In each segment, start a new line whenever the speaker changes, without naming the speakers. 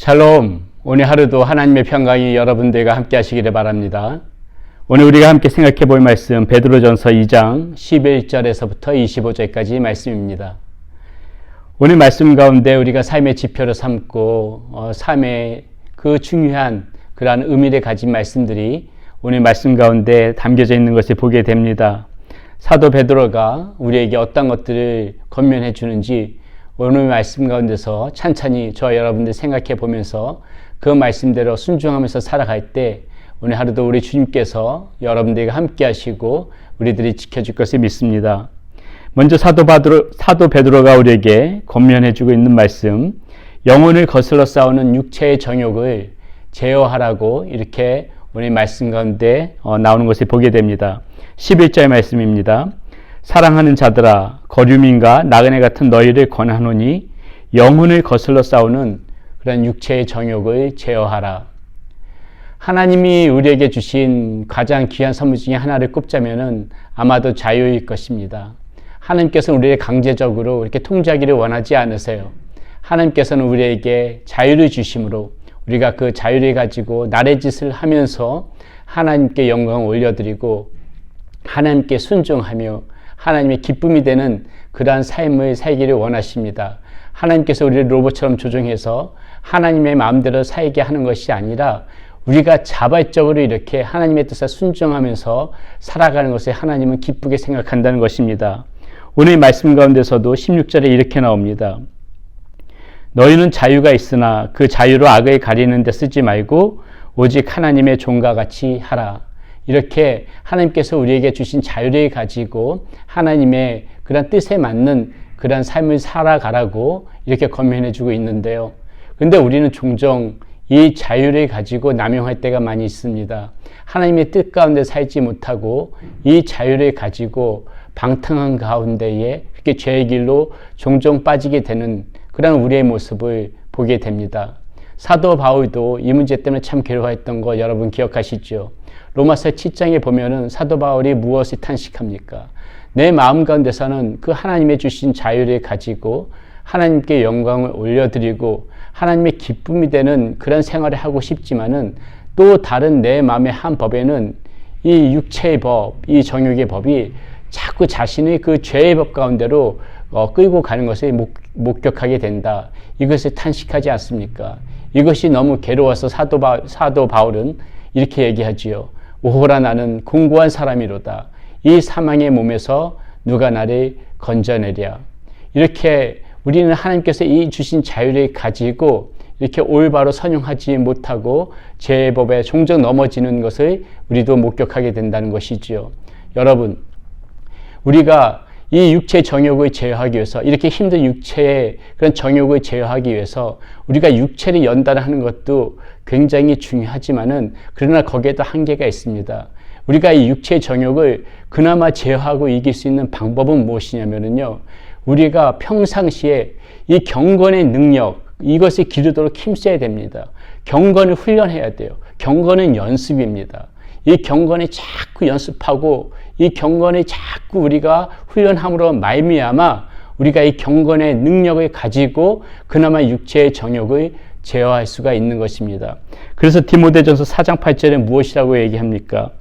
샬롬. 오늘 하루도 하나님의 평강이 여러분들과 함께 하시기를 바랍니다. 오늘 우리가 함께 생각해 볼 말씀 베드로전서 2장 11절에서부터 25절까지 말씀입니다. 오늘 말씀 가운데 우리가 삶의 지표로 삼고 삶의 그 중요한 그러한 의미를 가진 말씀들이 오늘 말씀 가운데 담겨져 있는 것을 보게 됩니다. 사도 베드로가 우리에게 어떤 것들을 권면해 주는지 오늘 말씀 가운데서 찬찬히 저와 여러분들 생각해 보면서 그 말씀대로 순종하면서 살아갈 때 오늘 하루도 우리 주님께서 여러분들과 함께 하시고 우리들이 지켜줄 것을 믿습니다. 먼저 사도 베드로가 우리에게 권면해 주고 있는 말씀, 영혼을 거슬러 싸우는 육체의 정욕을 제어하라고 이렇게 오늘 말씀 가운데 나오는 것을 보게 됩니다. 11절 말씀입니다. 사랑하는 자들아, 거류민과 나그네 같은 너희를 권하노니 영혼을 거슬러 싸우는 그런 육체의 정욕을 제어하라. 하나님이 우리에게 주신 가장 귀한 선물 중에 하나를 꼽자면은 아마도 자유일 것입니다. 하나님께서는 우리를 강제적으로 이렇게 통제하기를 원하지 않으세요. 하나님께서는 우리에게 자유를 주심으로 우리가 그 자유를 가지고 나의 짓을 하면서 하나님께 영광을 올려드리고 하나님께 순종하며 하나님의 기쁨이 되는 그러한 삶을 살기를 원하십니다. 하나님께서 우리를 로봇처럼 조종해서 하나님의 마음대로 살게 하는 것이 아니라 우리가 자발적으로 이렇게 하나님의 뜻에 순종하면서 살아가는 것을 하나님은 기쁘게 생각한다는 것입니다. 오늘 말씀 가운데서도 16절에 이렇게 나옵니다. 너희는 자유가 있으나 그 자유로 악을 가리는 데 쓰지 말고 오직 하나님의 종과 같이 하라. 이렇게 하나님께서 우리에게 주신 자유를 가지고 하나님의 그런 뜻에 맞는 그런 삶을 살아가라고 이렇게 권면해 주고 있는데요. 그런데 우리는 종종 이 자유를 가지고 남용할 때가 많이 있습니다. 하나님의 뜻 가운데 살지 못하고 이 자유를 가지고 방탕한 가운데에 그렇게 죄의 길로 종종 빠지게 되는 그런 우리의 모습을 보게 됩니다. 사도 바울도 이 문제 때문에 참 괴로워했던 거 여러분 기억하시죠? 로마서 7장에 보면은 사도 바울이 무엇을 탄식합니까? 내 마음 가운데서는 그 하나님의 주신 자유를 가지고 하나님께 영광을 올려드리고 하나님의 기쁨이 되는 그런 생활을 하고 싶지만은 또 다른 내 마음의 한 법에는 이 육체의 법, 이 정욕의 법이 자꾸 자신의 그 죄의 법 가운데로 끌고 가는 것을 목격하게 된다. 이것을 탄식하지 않습니까? 이것이 너무 괴로워서 사도 바울은 이렇게 얘기하지요. 오호라 나는 공고한 사람이로다. 이 사망의 몸에서 누가 나를 건져내랴. 이렇게 우리는 하나님께서 이 주신 자유를 가지고 이렇게 올바로 선용하지 못하고 죄의 법에 종종 넘어지는 것을 우리도 목격하게 된다는 것이지요. 여러분, 우리가 이 육체의 정욕을 제어하기 위해서 이렇게 힘든 육체의 그런 정욕을 제어하기 위해서 우리가 육체를 연단하는 것도 굉장히 중요하지만은 그러나 거기에도 한계가 있습니다. 우리가 이 육체의 정욕을 그나마 제어하고 이길 수 있는 방법은 무엇이냐면요. 우리가 평상시에 이 경건의 능력 이것을 기르도록 힘써야 됩니다. 경건을 훈련해야 돼요. 경건은 연습입니다. 이 경건을 자꾸 연습하고 이 경건을 자꾸 우리가 훈련함으로 말미암아 우리가 이 경건의 능력을 가지고 그나마 육체의 정욕을 제어할 수가 있는 것입니다. 그래서 디모데전서 4장 8절에 무엇이라고 얘기합니까?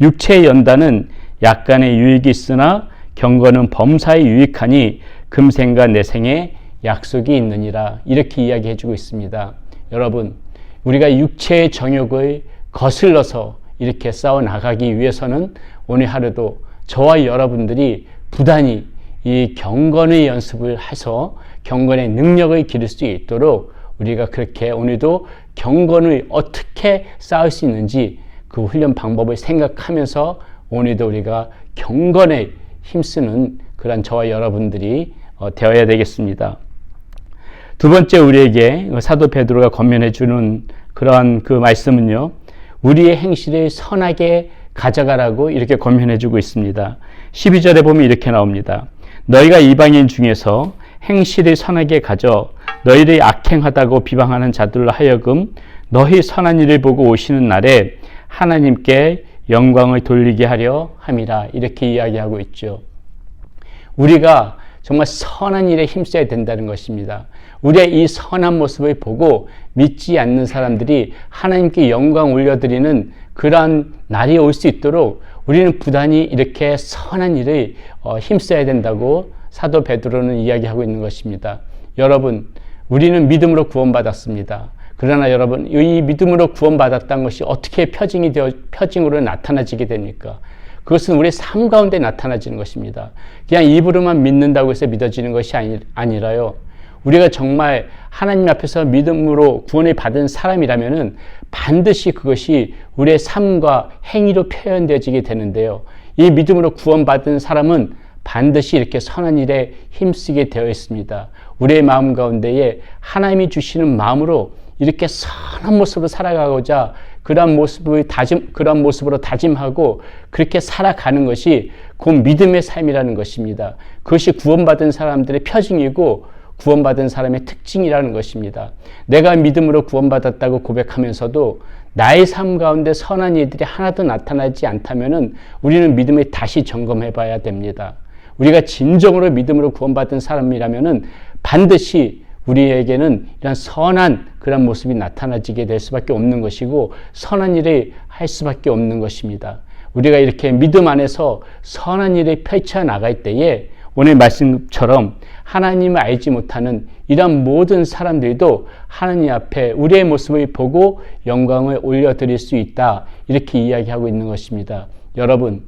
육체의 연단은 약간의 유익이 있으나 경건은 범사에 유익하니 금생과 내생에 약속이 있느니라. 이렇게 이야기해주고 있습니다. 여러분, 우리가 육체의 정욕을 거슬러서 이렇게 싸워나가기 위해서는 오늘 하루도 저와 여러분들이 부단히 이 경건의 연습을 해서 경건의 능력을 기를 수 있도록 우리가 그렇게 오늘도 경건을 어떻게 쌓을 수 있는지 그 훈련 방법을 생각하면서 오늘도 우리가 경건에 힘쓰는 그런 저와 여러분들이 되어야 되겠습니다. 두 번째 우리에게 사도 베드로가 권면해 주는 그런 그 말씀은요. 우리의 행실을 선하게 가져가라고 이렇게 권면해 주고 있습니다. 12절에 보면 이렇게 나옵니다. 너희가 이방인 중에서 행실을 선하게 가져 너희를 악행하다고 비방하는 자들로 하여금 너희 선한 일을 보고 오시는 날에 하나님께 영광을 돌리게 하려 함이라. 이렇게 이야기하고 있죠. 우리가 정말 선한 일에 힘써야 된다는 것입니다. 우리의 이 선한 모습을 보고 믿지 않는 사람들이 하나님께 영광 올려드리는 그러한 날이 올 수 있도록 우리는 부단히 이렇게 선한 일을 힘써야 된다고 사도 베드로는 이야기하고 있는 것입니다. 여러분, 우리는 믿음으로 구원받았습니다. 그러나 여러분, 이 믿음으로 구원받았다는 것이 어떻게 표징으로 나타나지게 됩니까? 그것은 우리의 삶 가운데 나타나지는 것입니다. 그냥 입으로만 믿는다고 해서 믿어지는 것이 아니라요. 우리가 정말 하나님 앞에서 믿음으로 구원을 받은 사람이라면은 반드시 그것이 우리의 삶과 행위로 표현되어지게 되는데요. 이 믿음으로 구원받은 사람은 반드시 이렇게 선한 일에 힘쓰게 되어 있습니다. 우리의 마음 가운데에 하나님이 주시는 마음으로 이렇게 선한 모습으로 살아가고자 그런 모습으로 다짐하고 그렇게 살아가는 것이 곧 믿음의 삶이라는 것입니다. 그것이 구원받은 사람들의 표징이고 구원받은 사람의 특징이라는 것입니다. 내가 믿음으로 구원받았다고 고백하면서도 나의 삶 가운데 선한 일들이 하나도 나타나지 않다면은 우리는 믿음을 다시 점검해 봐야 됩니다. 우리가 진정으로 믿음으로 구원받은 사람이라면은 반드시 우리에게는 이런 선한 그런 모습이 나타나지게 될 수밖에 없는 것이고 선한 일을 할 수밖에 없는 것입니다. 우리가 이렇게 믿음 안에서 선한 일을 펼쳐나갈 때에 오늘 말씀처럼 하나님을 알지 못하는 이런 모든 사람들도 하나님 앞에 우리의 모습을 보고 영광을 올려드릴 수 있다. 이렇게 이야기하고 있는 것입니다. 여러분,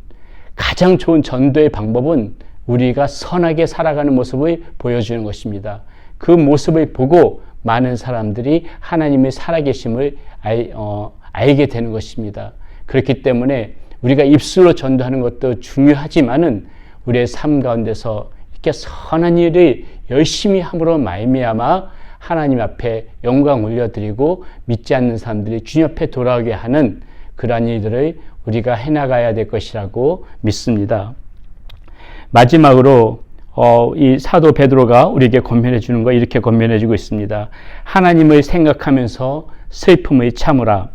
가장 좋은 전도의 방법은 우리가 선하게 살아가는 모습을 보여주는 것입니다. 그 모습을 보고 많은 사람들이 하나님의 살아계심을 알게 되는 것입니다. 그렇기 때문에 우리가 입술로 전도하는 것도 중요하지만은 우리의 삶 가운데서 이렇게 선한 일을 열심히 함으로 말미암아 하나님 앞에 영광 올려드리고 믿지 않는 사람들이 주님 앞에 돌아오게 하는 그러한 일들을 우리가 해나가야 될 것이라고 믿습니다. 마지막으로 이 사도 베드로가 우리에게 권면해 주는 거 이렇게 권면해 주고 있습니다. 하나님을 생각하면서 슬픔을 참으라.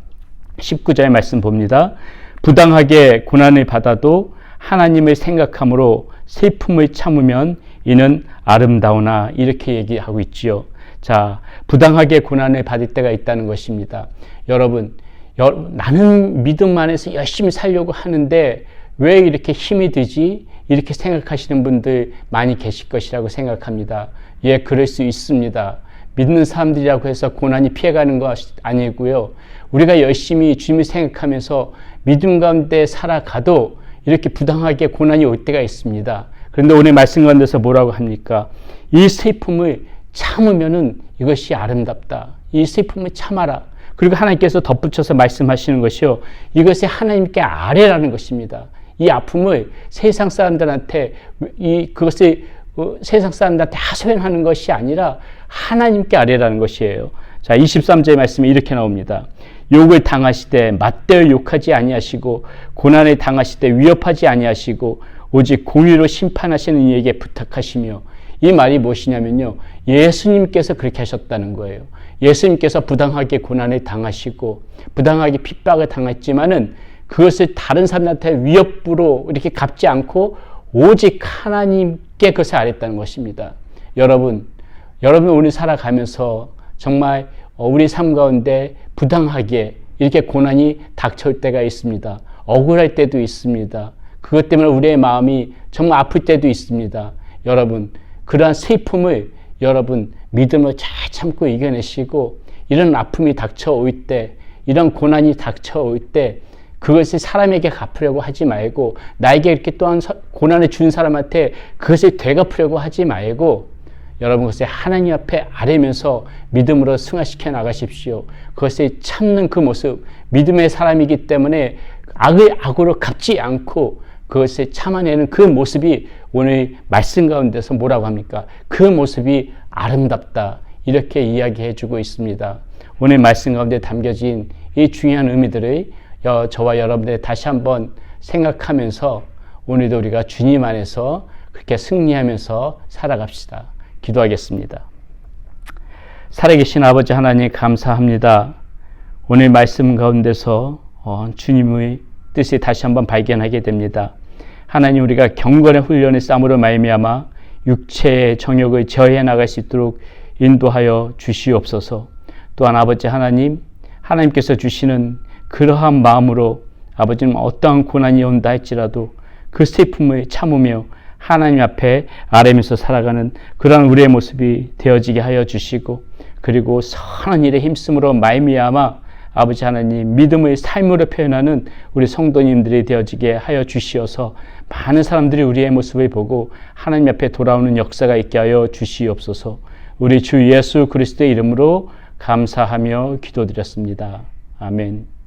19절의 말씀 봅니다. 부당하게 고난을 받아도 하나님을 생각함으로 슬픔을 참으면 이는 아름다우나 이렇게 얘기하고 있지요. 자, 부당하게 고난을 받을 때가 있다는 것입니다. 여러분, 나는 믿음 안에서 열심히 살려고 하는데 왜 이렇게 힘이 들지? 이렇게 생각하시는 분들 많이 계실 것이라고 생각합니다. 예, 그럴 수 있습니다. 믿는 사람들이라고 해서 고난이 피해가는 것이 아니고요. 우리가 열심히 주님을 생각하면서 믿음 가운데 살아가도 이렇게 부당하게 고난이 올 때가 있습니다. 그런데 오늘 말씀 가운데서 뭐라고 합니까? 이 슬픔을 참으면은 이것이 아름답다. 이 슬픔을 참아라. 그리고 하나님께서 덧붙여서 말씀하시는 것이요. 이것이 하나님께 아뢰라는 것입니다. 이 아픔을 세상 사람들한테 그것을 세상 사람들한테 하소연하는 것이 아니라 하나님께 아뢰라는 것이에요. 자, 23절 말씀이 이렇게 나옵니다. 욕을 당하시되 맞대어 욕하지 아니하시고 고난을 당하시되 위협하지 아니하시고 오직 공의로 심판하시는 이에게 부탁하시며 이 말이 무엇이냐면요. 예수님께서 그렇게 하셨다는 거예요. 예수님께서 부당하게 고난을 당하시고 부당하게 핍박을 당했지만은 그것을 다른 사람한테 위협으로 이렇게 갚지 않고 오직 하나님께 그것을 아뢰었다는 것입니다. 여러분 오늘 살아가면서 정말 우리 삶 가운데 부당하게 이렇게 고난이 닥쳐올 때가 있습니다. 억울할 때도 있습니다. 그것 때문에 우리의 마음이 정말 아플 때도 있습니다. 여러분, 그러한 슬픔을 여러분 믿음으로 잘 참고 이겨내시고 이런 아픔이 닥쳐올 때, 이런 고난이 닥쳐올 때 그것을 사람에게 갚으려고 하지 말고 나에게 이렇게 또한 고난을 준 사람한테 그것을 되갚으려고 하지 말고 여러분 그것을 하나님 앞에 아뢰면서 믿음으로 승화시켜 나가십시오. 그것을 참는 그 모습, 믿음의 사람이기 때문에 악을 악으로 갚지 않고 그것을 참아내는 그 모습이 오늘 말씀 가운데서 뭐라고 합니까? 그 모습이 아름답다. 이렇게 이야기해 주고 있습니다. 오늘 말씀 가운데 담겨진 이 중요한 의미들을 저와 여러분들 다시 한번 생각하면서 오늘도 우리가 주님 안에서 그렇게 승리하면서 살아갑시다. 기도하겠습니다. 살아계신 아버지 하나님 감사합니다. 오늘 말씀 가운데서 주님의 뜻을 다시 한번 발견하게 됩니다. 하나님 우리가 경건의 훈련의 쌈으로 말미암아 육체의 정욕을 제어해 나갈 수 있도록 인도하여 주시옵소서. 또한 아버지 하나님, 하나님께서 주시는 그러한 마음으로 아버지는 어떠한 고난이 온다 할지라도 그 슬픔을 참으며 하나님 앞에 아뢰면서 살아가는 그러한 우리의 모습이 되어지게 하여 주시고, 그리고 선한 일에 힘쓰므로 말미암아 아버지 하나님 믿음의 삶으로 표현하는 우리 성도님들이 되어지게 하여 주시어서 많은 사람들이 우리의 모습을 보고 하나님 앞에 돌아오는 역사가 있게 하여 주시옵소서. 우리 주 예수 그리스도의 이름으로 감사하며 기도드렸습니다. 아멘.